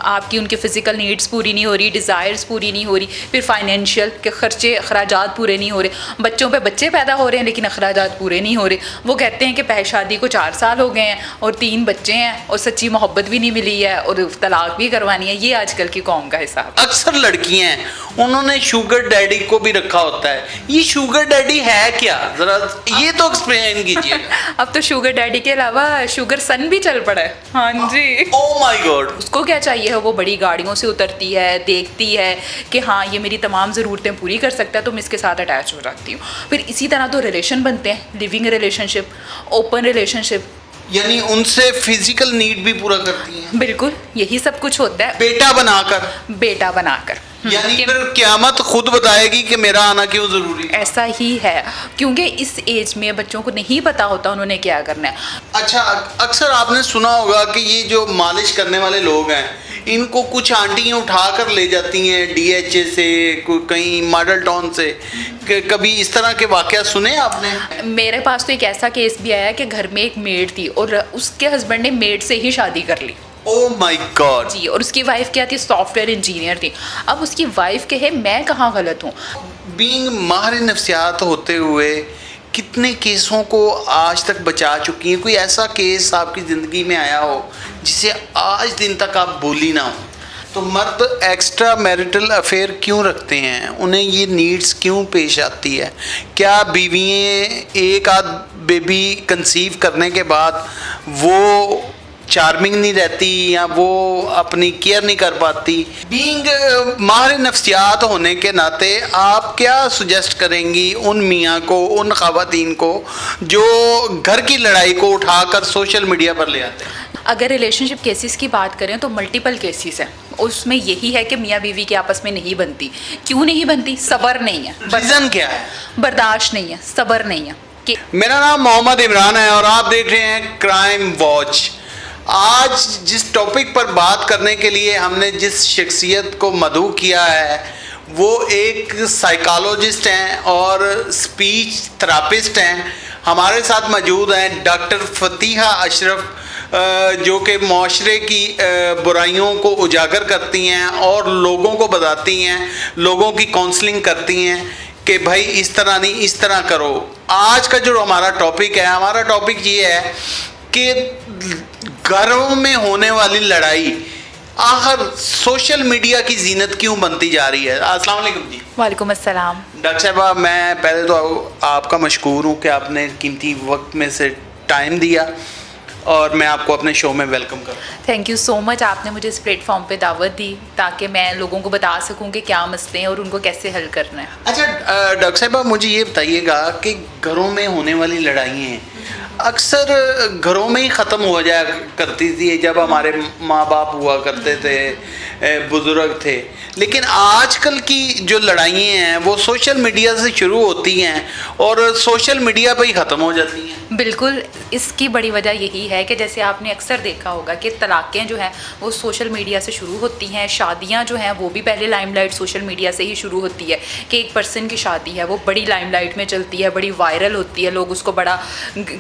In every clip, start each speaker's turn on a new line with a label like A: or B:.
A: आपकी उनके physical needs पूरी नहीं हो रही, डिज़ायर्स पूरी नहीं हो रही, फिर फाइनेंशियल के खर्चे अखराजात पूरे नहीं हो रहे, बच्चों पे बच्चे पैदा हो रहे हैं लेकिन अखराजात पूरे नहीं हो रहे। वो कहते हैं कि पहले शादी को 4 साल हो गए हैं और 3 बच्चे हैं और सच्ची मोहब्बत भी नहीं मिली है और तलाक भी करवानी है। ये आजकल की कौम का हिसाब।
B: अक्सर लड़कियां हैं, उन्होंने शुगर डैडी को भी रखा होता है। ये शुगर डैडी है क्या, जरा ये तो एक्सप्लेन कीजिएगा।
A: अब तो शुगर डैडी के अलावा शुगर सन भी चल पड़ा है। हाँ जी।
B: Oh my God.
A: उसको क्या चाहिए है, वो बड़ी गाड़ियों से उतरती है, देखती है कि हाँ ये मेरी तमाम ज़रूरतें पूरी कर सकता है तो मैं इसके साथ अटैच हो जाती हूँ। फिर इसी तरह तो रिलेशन बनते हैं, लिविंग रिलेशनशिप, ओपन रिलेशनशिप,
B: यानी उनसे फिजिकल नीड भी पूरा करती हैं।
A: बिल्कुल यही सब कुछ होता है।
B: बेटा बनाकर,
A: बेटा बनाकर,
B: यानी फिर क़यामत खुद बताएगी कि मेरा आना क्यों जरूरी है।
A: ऐसा ही है, क्योंकि इस एज में बच्चों को नहीं पता होता उन्होंने क्या करना है।
B: अच्छा, अक्सर आपने सुना होगा कि ये जो मालिश करने वाले लोग हैं, इनको कुछ आंटियाँ उठा कर ले जाती हैं डीएचए से, कहीं मॉडल टाउन से। कभी इस तरह के वाक़या सुने आपने?
A: मेरे पास तो एक ऐसा केस भी आया कि घर में एक मेड थी और उसके हस्बैंड ने मेड से ही शादी कर ली।
B: ओह माय गॉड
A: जी, और उसकी वाइफ क्या थी, सॉफ्टवेयर इंजीनियर थी। अब उसकी वाइफ कहे मैं कहाँ गलत हूँ।
B: बीइंग माहिर नफ्सियात होते हुए कितने केसों को आज तक बचा चुकी हैं? कोई ऐसा केस आपकी ज़िंदगी में आया हो जिसे आज दिन तक आप भूली ना हो? तो मर्द एक्स्ट्रा मैरिटल अफेयर क्यों रखते हैं? उन्हें ये नीड्स क्यों पेश आती है? क्या बीवियाँ एक आध बेबी कंसीव करने के बाद वो चार्मिंग नहीं रहती या वो अपनी केयर नहीं कर पाती? बीइंग माहिर नफ्सियात होने के नाते आप क्या सुजेस्ट करेंगी उन मियाँ को, उन ख़वातीन को जो घर की लड़ाई को उठाकर सोशल मीडिया पर ले आते हैं?
A: अगर रिलेशनशिप केसेस की बात करें तो मल्टीपल केसेस हैं। उसमें यही है कि मियाँ बीवी की आपस में नहीं बनती। क्यों नहीं बनती? सब्र नहीं है।
B: रीज़न क्या है?
A: बर्दाश्त नहीं है, सब्र नहीं है।
B: मेरा नाम मोहम्मद इमरान है और आप देख रहे हैं क्राइम वॉच। आज जिस टॉपिक पर बात करने के लिए हमने जिस शख्सियत को मदऊ किया है वो एक साइकोलॉजिस्ट हैं और स्पीच थेरापिस्ट हैं। हमारे साथ मौजूद हैं डॉक्टर फतीहा अशरफ, जो कि माशरे की बुराइयों को उजागर करती हैं और लोगों को बताती हैं, लोगों की काउंसलिंग करती हैं कि भाई इस तरह नहीं, इस तरह करो। आज का जो हमारा टॉपिक है, हमारा टॉपिक ये है कि घरों में होने वाली लड़ाई आखिर सोशल मीडिया की जीनत क्यों बनती जा रही है। अस्सलाम वालेकुम जी।
A: वालेकुम अस्सलाम।
B: डॉक्टर साहबा, मैं पहले तो आपका मशकूर हूँ कि आपने कीमती वक्त में से टाइम दिया और मैं आपको अपने शो में वेलकम करूँ।
A: थैंक यू सो मच, आपने मुझे इस प्लेटफॉर्म पे दावत दी ताकि मैं लोगों को बता सकूं कि क्या मसले हैं और उनको कैसे हल करना है।
B: अच्छा डॉक्टर साहबा, मुझे ये बताइएगा कि घरों में होने वाली लड़ाइयाँ अक्सर घरों में ही ख़त्म हो जाया करती थी जब हमारे माँ बाप हुआ करते थे, बुज़ुर्ग थे, लेकिन आजकल की जो लड़ाइयाँ हैं वो सोशल मीडिया से शुरू होती हैं और सोशल मीडिया पर ही ख़त्म हो जाती हैं।
A: बिल्कुल, इसकी बड़ी वजह यही है कि जैसे आपने अक्सर देखा होगा कि तलाक़ें जो हैं वो सोशल मीडिया से शुरू होती हैं। शादियां जो हैं वो भी पहले लाइमलाइट सोशल मीडिया से ही शुरू होती है कि एक पर्सन की शादी है वो बड़ी लाइमलाइट में चलती है, बड़ी वायरल होती है, लोग उसको बड़ा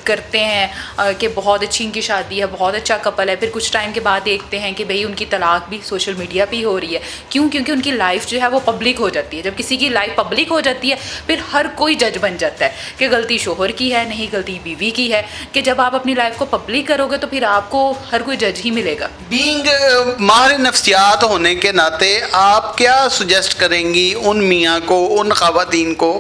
A: करते हैं कि बहुत अच्छी इनकी शादी है, बहुत अच्छा कपल है। फिर कुछ टाइम के बाद देखते हैं कि भाई उनकी तलाक भी सोशल मीडिया पर ही हो रही है। क्यों? क्योंकि उनकी लाइफ जो है वो पब्लिक हो जाती है। जब किसी की लाइफ पब्लिक हो जाती है फिर हर कोई जज बन जाता है कि गलती शोहर की है, नहीं गलती बीवी की है। कि जब आप अपनी लाइफ को पब्लिक करोगे तो फिर आपको हर कोई जज ही मिलेगा।
B: बीइंग माहिर नफ्सियात होने के नाते आप क्या सुजेस्ट करेंगी उन मियाँ को, उन ख़वातीन को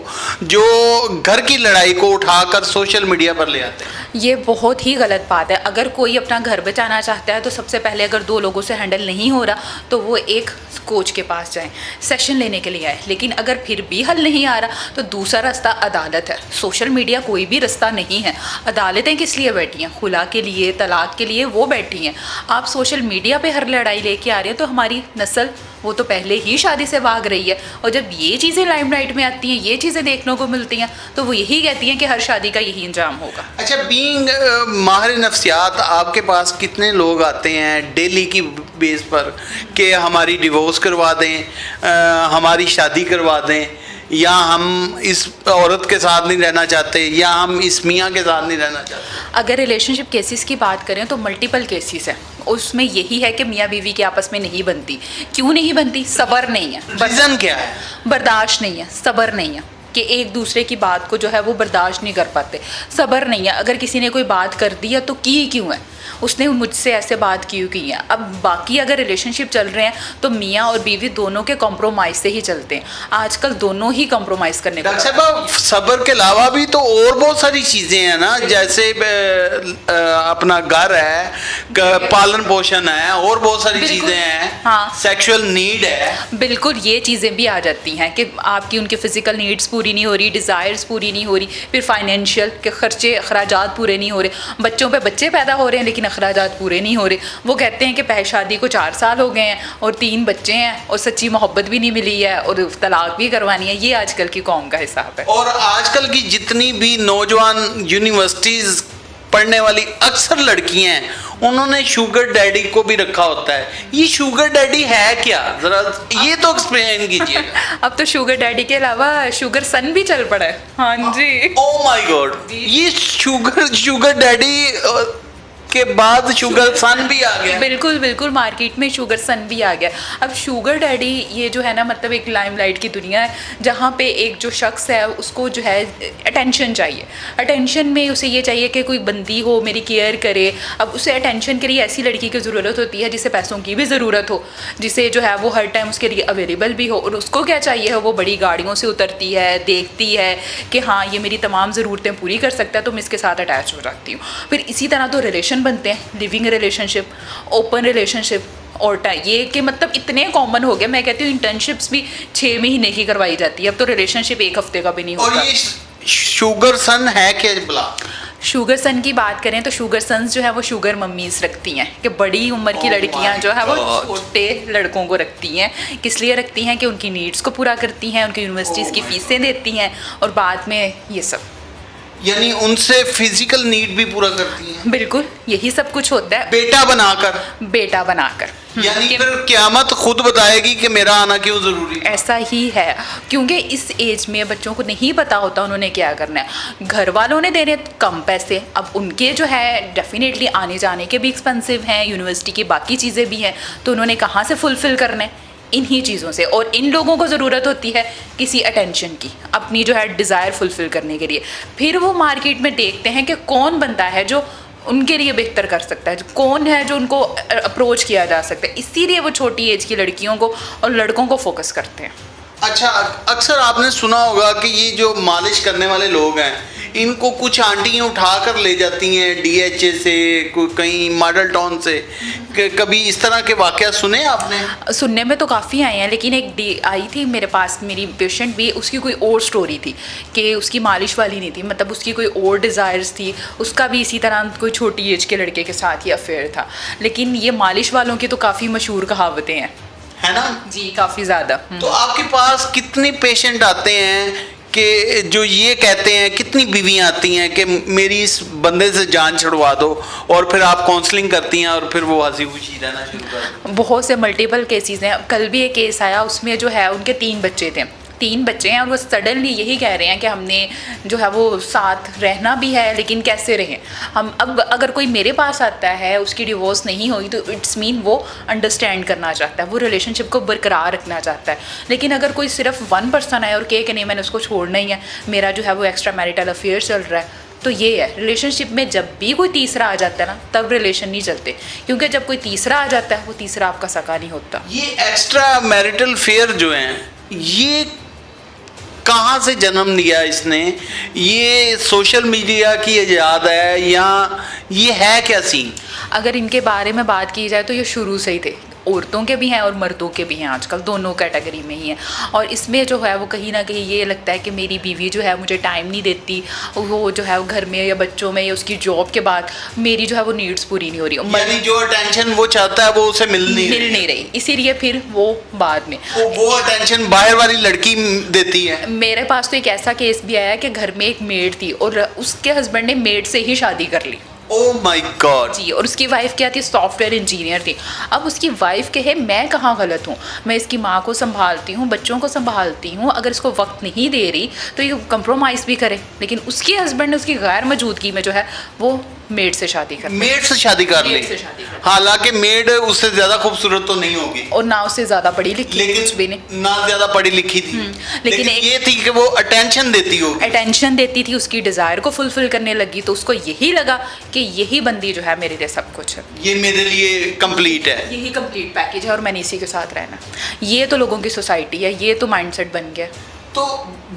B: जो घर की लड़ाई को उठाकर सोशल मीडिया पर ले आते हैं?
A: ये बहुत ही गलत बात है। अगर कोई अपना घर बचाना चाहता है तो सबसे पहले अगर 2 लोगों से हैंडल नहीं हो रहा तो वो एक कोच के पास जाएं, सेशन लेने के लिए आए। लेकिन अगर फिर भी हल नहीं आ रहा तो दूसरा रास्ता अदालत है। सोशल मीडिया कोई भी रास्ता नहीं है। अदालतें किस लिए बैठी हैं? खुला के लिए, तलाक के लिए वो बैठी हैं। आप सोशल मीडिया पे हर लड़ाई लेके आ रहे हैं तो हमारी नस्ल वो तो पहले ही शादी से भाग रही है। और जब ये चीज़ें लाइमलाइट में आती हैं, ये चीज़ें देखने को मिलती हैं तो वो यही कहती हैं कि हर शादी का यही अंजाम होगा।
B: अच्छा, बीइंग माहिर नफ्सियात आपके पास कितने लोग आते हैं डेली की बेस पर कि हमारी डिवोर्स करवा दें, हमारी शादी करवा दें, या हम इस औरत के साथ नहीं रहना चाहते, या हम इस मियाँ के साथ नहीं रहना चाहते?
A: अगर रिलेशनशिप केसेस की बात करें तो मल्टीपल केसेस है, उसमें यही है कि मियाँ बीवी के आपस में नहीं बनती। क्यों नहीं बनती? सब्र नहीं है।
B: रीज़न क्या है?
A: बर्दाश्त नहीं है, सब्र नहीं है कि एक दूसरे की बात को जो है वो बर्दाश्त नहीं कर पाते, सब्र नहीं है। अगर किसी ने कोई बात कर दी है तो की क्यों है, उसने मुझसे ऐसे बात क्यों की है। अब बाकी अगर रिलेशनशिप चल रहे हैं तो मियाँ और बीवी दोनों के कॉम्प्रोमाइज़ से ही चलते हैं। आजकल दोनों ही कॉम्प्रोमाइज़ करने को
B: डॉक्टर साहब, सब्र के अलावा भी तो और बहुत सारी चीज़ें हैं ना, जैसे अपना घर है, पालन पोषण है, और बहुत सारी चीज़ें हैं।
A: हाँ,
B: सेक्सुअल नीड है।
A: बिल्कुल, ये चीज़ें भी आ जाती हैं कि आपकी उनकी फ़िज़िकल नीड्स पूरी नहीं हो रही, डिज़ायर्स पूरी नहीं हो रही, फिर फाइनेंशियल के खर्चे अखराजात पूरे नहीं हो रहे, बच्चों पे बच्चे पैदा हो रहे हैं लेकिन अखराजात पूरे नहीं हो रहे। वो कहते हैं कि पहले शादी को 4 साल हो गए हैं और 3 बच्चे हैं और सच्ची मोहब्बत भी नहीं मिली है और तलाक भी करवानी है। ये आजकल की कौम का हिसाब है।
B: और आजकल की जितनी भी नौजवान यूनिवर्सिटीज़ पढ़ने वाली अक्सर लड़कियां हैं, उन्होंने शुगर डैडी को भी रखा होता है। ये शुगर डैडी है क्या, जरा ये तो एक्सप्लेन कीजिएगा।
A: अब तो शुगर डैडी के अलावा शुगर सन भी चल पड़ा है। हाँ जी।
B: ओह माय गॉड, ये शुगर डैडी के बाद शुगर सन भी आ गया।
A: बिल्कुल बिल्कुल, मार्केट में शुगर सन भी आ गया। अब शुगर डैडी ये जो है ना, मतलब एक लाइमलाइट की दुनिया है जहाँ पे एक जो शख्स है उसको जो है अटेंशन चाहिए। अटेंशन में उसे ये चाहिए कि कोई बंदी हो मेरी केयर करे। अब उसे अटेंशन के लिए ऐसी लड़की की ज़रूरत होती है जिसे पैसों की भी ज़रूरत हो, जिसे जो है वो हर टाइम उसके लिए अवेलेबल भी हो। और उसको क्या चाहिए है, वो बड़ी गाड़ियों से उतरती है, देखती है कि हाँ ये मेरी तमाम ज़रूरतें पूरी कर सकता है तो मैं इसके साथ अटैच हो जाती हूँ। फिर इसी तरह तो रिलेशन बनते हैं, लिविंग रिलेशनशिप, ओपन रिलेशनशिप, और ये कि मतलब इतने कॉमन हो गए। मैं कहती हूँ इंटर्नशिप्स भी 6 महीने की करवाई जाती है, अब तो रिलेशनशिप 1 हफ्ते का भी नहीं होता।
B: और ये शुगर सन है क्या भला?
A: शुगर सन की बात करें तो शुगर सन्स जो है वो शुगर मम्मीज रखती हैं कि बड़ी उम्र की लड़कियां जो है वो छोटे लड़कों को रखती हैं। किस लिए रखती हैं? कि उनकी नीड्स को पूरा करती हैं, उनकी यूनिवर्सिटीज़ की फीसें देती हैं और बाद में ये सब,
B: यानी उनसे फिजिकल नीड भी पूरा करती हैं।
A: बिल्कुल यही सब कुछ होता है।
B: बेटा बनाकर,
A: बेटा बनाकर,
B: यानी फिर क़यामत खुद बताएगी कि मेरा आना क्यों ज़रूरी है।
A: ऐसा ही है, क्योंकि इस एज में बच्चों को नहीं पता होता उन्होंने क्या करना है। घर वालों ने देने कम पैसे, अब उनके जो है डेफिनेटली आने जाने के भी एक्सपेंसिव हैं, यूनिवर्सिटी की बाकी चीज़ें भी हैं, तो उन्होंने कहाँ से फुलफ़िल करना है? इन्हीं चीज़ों से। और इन लोगों को ज़रूरत होती है किसी अटेंशन की, अपनी जो है डिज़ायर फुलफ़िल करने के लिए। फिर वो मार्केट में देखते हैं कि कौन बनता है जो उनके लिए बेहतर कर सकता है, कौन है जो उनको अप्रोच किया जा सकता है। इसीलिए वो छोटी एज की लड़कियों को और लड़कों को फोकस करते हैं।
B: अच्छा, अक्सर आपने सुना होगा कि ये जो मालिश करने वाले लोग हैं, इनको कुछ आंटियाँ उठा कर ले जाती हैं DHA से, कहीं मॉडल टाउन से। कभी इस तरह के वाक़या सुने आपने?
A: सुनने में तो काफ़ी आए हैं, लेकिन एक आई थी मेरे पास, मेरी पेशेंट भी, उसकी कोई और स्टोरी थी कि उसकी मालिश वाली नहीं थी, मतलब उसकी कोई और डिज़ायर्स थी, उसका भी इसी तरह कोई छोटी एज के लड़के के साथ ही अफेयर था। लेकिन ये मालिश वालों की तो काफ़ी मशहूर कहावतें हैं, है ना जी, काफ़ी ज़्यादा।
B: तो आपके पास कितने पेशेंट आते हैं कि जो ये कहते हैं, कितनी बीवियाँ आती हैं कि मेरी इस बंदे से जान छुड़वा दो, और फिर आप काउंसलिंग करती हैं और फिर वो हंसी खुशी रहना शुरू कर?
A: बहुत से मल्टीपल केसेस हैं। कल भी एक केस आया, उसमें जो है उनके 3 बच्चे थे, 3 बच्चे हैं और वो सडनली यही कह रहे हैं कि हमने जो है वो साथ रहना भी है लेकिन कैसे रहें हम। अब अगर कोई मेरे पास आता है, उसकी डिवोर्स नहीं हुई, तो इट्स मीन वो अंडरस्टैंड करना चाहता है, वो रिलेशनशिप को बरकरार रखना चाहता है। लेकिन अगर कोई सिर्फ 1 पर्सन है और कहे कि नहीं मैंने उसको छोड़ना ही है, मेरा जो है वो एक्स्ट्रा मैरिटल अफेयर चल रहा है, तो ये है रिलेशनशिप में जब भी कोई तीसरा आ जाता है ना, तब रिलेशन नहीं चलते, क्योंकि जब कोई तीसरा आ जाता है वो तीसरा आपका सगा नहीं होता।
B: ये एक्स्ट्रा मैरिटल फेयर जो हैं, ये कहाँ से जन्म लिया इसने? ये सोशल मीडिया की इजाद है या ये है क्या सीन?
A: अगर इनके बारे में बात की जाए तो ये शुरू से ही थे, औरतों के भी हैं और मर्दों के भी हैं, आजकल दोनों कैटेगरी में ही हैं। और इसमें जो है वो कहीं ना कहीं ये लगता है कि मेरी बीवी जो है मुझे टाइम नहीं देती, वो जो है वो घर में या बच्चों में या उसकी जॉब के बाद मेरी जो है वो नीड्स पूरी नहीं हो रही,
B: यानी जो अटेंशन वो चाहता है वो उसे मिल नहीं
A: रही, इसीलिए फिर वो बाद में
B: वो अटेंशन बाहर वाली लड़की देती है।
A: मेरे पास तो एक ऐसा केस भी आया कि घर में एक मेड थी और उसके हस्बैंड ने मेड से ही शादी कर ली।
B: Oh my God.
A: जी, और उसकी वाइफ क्या थी, सॉफ्टवेयर इंजीनियर थी। अब उसकी वाइफ कहे मैं कहाँ गलत हूँ, मैं इसकी माँ को संभालती हूँ, बच्चों को संभालती हूँ, अगर इसको वक्त नहीं दे रही तो ये कंप्रोमाइज़ भी करे। लेकिन उसके हस्बैंड ने उसकी गैर मौजूदगी में जो है वो मेड से शादी कर
B: मेड से शादी कर ली, हालांकि मेड उससे ज्यादा खूबसूरत तो नहीं होगी
A: और ना उससे ज्यादा पढ़ी लिखी,
B: लेकिन
A: कुछ भी नहीं,
B: ना ज्यादा पढ़ी लिखी थी,
A: लेकिन
B: ये थी कि वो अटेंशन देती होगी,
A: अटेंशन देती थी, उसकी डिज़ायर को फुलफिल करने लगी। तो उसको यही लगा कि यही बंदी जो है मेरे लिए सब कुछ है,
B: ये मेरे लिए कंप्लीट है,
A: यही कंप्लीट पैकेज है और मैंने इसी के साथ रहना। ये तो लोगों की सोसाइटी है, ये तो माइंडसेट बन गया।
B: तो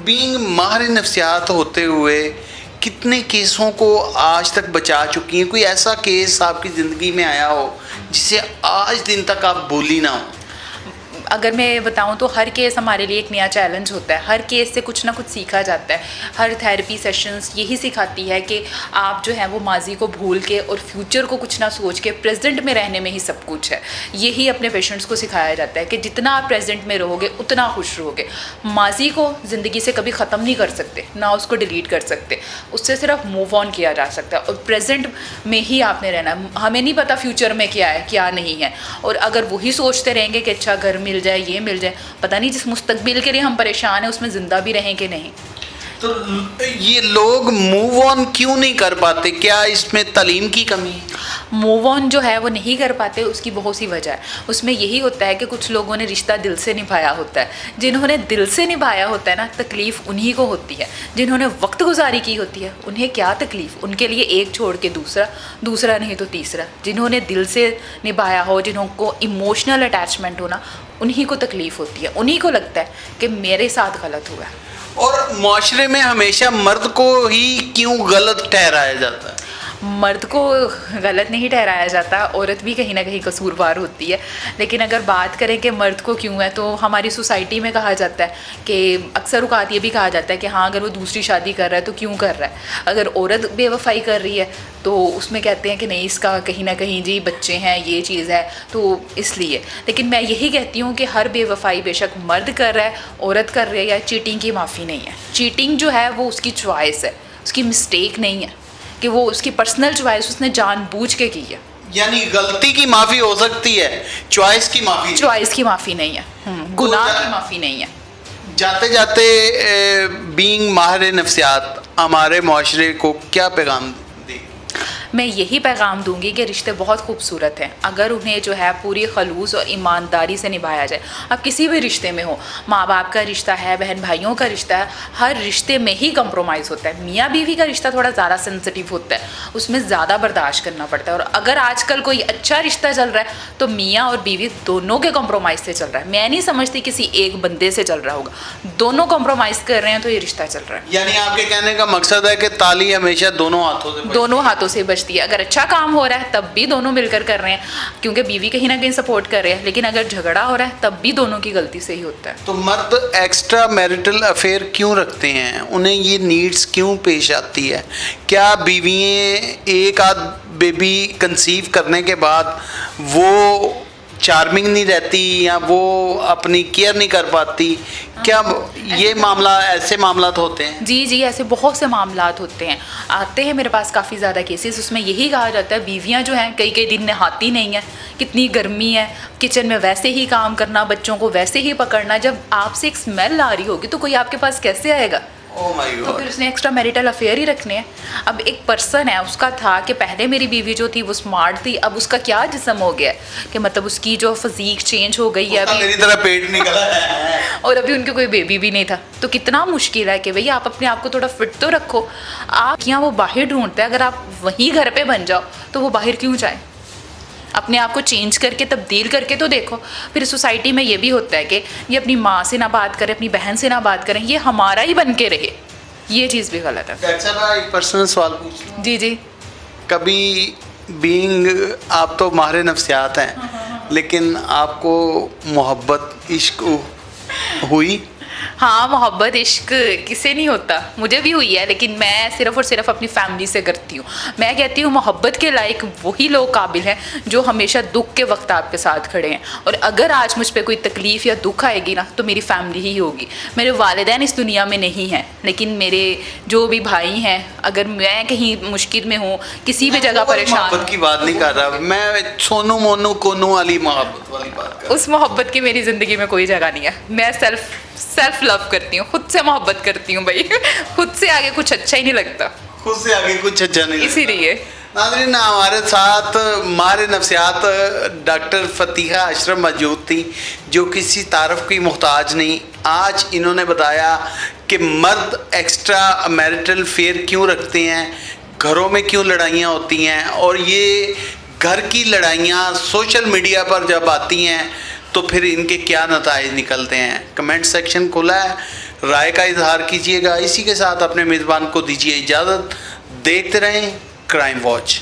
B: बीइंग माहिर नफ्सियात होते हुए कितने केसों को आज तक बचा चुकी हैं? कोई ऐसा केस आपकी ज़िंदगी में आया हो जिसे आज दिन तक आप भूली ना हो?
A: अगर मैं बताऊं तो हर केस हमारे लिए एक नया चैलेंज होता है, हर केस से कुछ ना कुछ सीखा जाता है। हर थेरेपी सेशंस यही सिखाती है कि आप जो है वो माजी को भूल के और फ्यूचर को कुछ ना सोच के प्रेजेंट में रहने में ही सब कुछ है। यही अपने पेशेंट्स को सिखाया जाता है कि जितना आप प्रेजेंट में रहोगे उतना खुश रहोगे। माजी को ज़िंदगी से कभी ख़त्म नहीं कर सकते, ना उसको डिलीट कर सकते, उससे सिर्फ मूव ऑन किया जा सकता है और प्रेजेंट में ही आपने रहना। हमें नहीं पता फ्यूचर में क्या है क्या नहीं है, और अगर वही सोचते रहेंगे कि अच्छा घर मिल जाए, ये मिल जाए, पता नहीं जिस मुस्तकबिल के लिए हम परेशान हैं उसमें ज़िंदा भी रहें कि नहीं।
B: तो ये लोग मूव ऑन क्यों नहीं कर पाते? क्या इसमें तालीम की कमी है?
A: मूव ऑन जो है वो नहीं कर पाते, उसकी बहुत सी वजह है। उसमें यही होता है कि कुछ लोगों ने रिश्ता दिल से निभाया होता है। जिन्होंने दिल से निभाया होता है ना, तकलीफ़ उन्हीं को होती है। जिन्होंने वक्त गुजारी की होती है उन्हें क्या तकलीफ़, उनके लिए एक छोड़ के दूसरा, दूसरा नहीं तो तीसरा। जिन्होंने दिल से निभाया हो, जिनको इमोशनल अटैचमेंट हो ना, उन्हीं को तकलीफ़ होती है, उन्हीं को लगता है कि मेरे साथ गलत हुआ है।
B: और माशरे में हमेशा मर्द को ही क्यों गलत ठहराया जाता है?
A: मर्द को गलत नहीं ठहराया जाता, औरत भी कहीं ना कहीं कसूरवार होती है। लेकिन अगर बात करें कि मर्द को क्यों है, तो हमारी सोसाइटी में कहा जाता है कि अक्सर औकात ये भी कहा जाता है कि हाँ अगर वो दूसरी शादी कर रहा है तो क्यों कर रहा है। अगर औरत बेवफाई कर रही है तो उसमें कहते हैं कि नहीं इसका कहीं ना कहीं जी बच्चे हैं, ये चीज़ है तो इसलिए। लेकिन मैं यही कहती हूँ कि हर बेवफाई बेशक मर्द कर रहा है, औरत कर रही है, या चीटिंग की माफ़ी नहीं है। चीटिंग जो है वो उसकी चॉइस है, उसकी मिस्टेक नहीं है कि वो उसकी पर्सनल चॉइस उसने जानबूझ के की है।
B: यानी गलती की माफ़ी हो सकती है, चॉइस की माफ़ी,
A: चॉइस की माफ़ी नहीं है, गुनाह की माफ़ी नहीं है।
B: जाते जाते बीइंग माहिर नफ्सियात हमारे माशरे को क्या पैगाम दें?
A: मैं यही पैगाम दूंगी कि रिश्ते बहुत खूबसूरत हैं अगर उन्हें जो है पूरी खलूस और ईमानदारी से निभाया जाए। अब किसी भी रिश्ते में हो, माँ बाप का रिश्ता है, बहन भाइयों का रिश्ता है, हर रिश्ते में ही कंप्रोमाइज़ होता है। मियाँ बीवी का रिश्ता थोड़ा ज़्यादा सेंसिटिव होता है, उसमें ज़्यादा बर्दाश्त करना पड़ता है। और अगर आजकल कोई अच्छा रिश्ता चल रहा है तो मियाँ और बीवी दोनों के कंप्रोमाइज़ से चल रहा है। मैं नहीं समझती किसी एक बंदे से चल रहा होगा, दोनों कंप्रोमाइज़ कर रहे हैं तो ये रिश्ता चल रहा है।
B: यानी आपके कहने का मकसद है कि ताली हमेशा दोनों हाथों से
A: बचती है। अगर अच्छा काम हो रहा है तब भी दोनों मिलकर कर रहे हैं, क्योंकि बीवी कहीं ना कहीं सपोर्ट कर रहे हैं। लेकिन अगर झगड़ा हो रहा है तब भी दोनों की गलती से ही होता है।
B: तो मर्द एक्स्ट्रा मैरिटल अफेयर क्यों रखते हैं? उन्हें ये नीड्स क्यों पेश आती है? क्या बीवियाँ एक आध बेबी कंसीव करने के बाद वो चार्मिंग नहीं रहती या वो अपनी केयर नहीं कर पाती? क्या ये मामला, ऐसे मामला तो होते हैं?
A: जी, ऐसे बहुत से मामलात होते हैं, आते हैं मेरे पास काफ़ी ज़्यादा केसेस। उसमें यही कहा जाता है बीवियां जो हैं कई दिन नहाती नहीं हैं, कितनी गर्मी है, किचन में वैसे ही काम करना, बच्चों को वैसे ही पकड़ना। जब आपसे एक स्मेल आ रही होगी तो कोई आपके पास कैसे आएगा? तो फिर उसने एक्स्ट्रा मैरिटल अफेयर ही रखने हैं। अब एक पर्सन है, उसका था कि पहले मेरी बीवी जो थी वो स्मार्ट थी, अब उसका क्या जिस्म हो गया कि मतलब उसकी जो फिजीक चेंज हो गई है,
B: मेरी तरह पेट निकला है
A: और अभी उनके कोई बेबी भी नहीं था। तो कितना मुश्किल है कि भैया आप अपने आप को थोड़ा फिट तो रखो। आप यहाँ वो बाहर ढूंढते हैं, अगर आप वहीं घर पे बन जाओ तो वो बाहर क्यों जाए? अपने आप को चेंज करके तब्दील करके तो देखो। फिर सोसाइटी में ये भी होता है कि ये अपनी माँ से ना बात करें, अपनी बहन से ना बात करें, ये हमारा ही बन के रहे, ये चीज़ भी गलत है।
B: अच्छा, एक पर्सनल सवाल पूछूं?
A: जी।
B: कभी बीइंग आप तो माहिर नफ्सियात हैं, लेकिन आपको मोहब्बत इश्क हुई?
A: हाँ, मोहब्बत इश्क किसे नहीं होता, मुझे भी हुई है, लेकिन मैं सिर्फ और सिर्फ अपनी फैमिली से करती हूँ। मैं कहती हूँ मोहब्बत के लायक वही लोग काबिल हैं जो हमेशा दुख के वक्त आपके साथ खड़े हैं। और अगर आज मुझ पे कोई तकलीफ़ या दुख आएगी ना, तो मेरी फैमिली ही होगी। मेरे वालिदैन इस दुनिया में नहीं हैं, लेकिन मेरे जो भी भाई हैं, अगर मैं कहीं मुश्किल में हूँ, किसी भी जगह परेशान
B: मोहब्बत की बात नहीं कर रहा मैं, सोनू मोनू कोनू वाली मोहब्बत वाली बात कर रहा
A: उस मोहब्बत की मेरी ज़िंदगी में कोई जगह नहीं है। मैं सेल्फ लव करती हूँ, खुद से मोहब्बत करती हूँ भाई। खुद से आगे कुछ अच्छा ही नहीं लगता,
B: खुद से आगे कुछ अच्छा नहीं लगता।
A: इसीलिए।
B: नाज़रीन, हमारे साथ माहिर नफ्सियात डॉक्टर फतीहा अशरफ मौजूद थी, जो किसी तारफ़ की मोहताज नहीं। आज इन्होंने बताया कि मर्द एक्स्ट्रा मैरिटल फेयर क्यों रखते हैं, घरों में क्यों लड़ाइयाँ होती हैं, और ये घर की लड़ाइयाँ सोशल मीडिया पर जब आती हैं तो फिर इनके क्या नताइज निकलते हैं। कमेंट सेक्शन खुला है, राय का इजहार कीजिएगा। इसी के साथ अपने मेज़बान को दीजिए इजाज़त। देखते रहें क्राइम वॉच।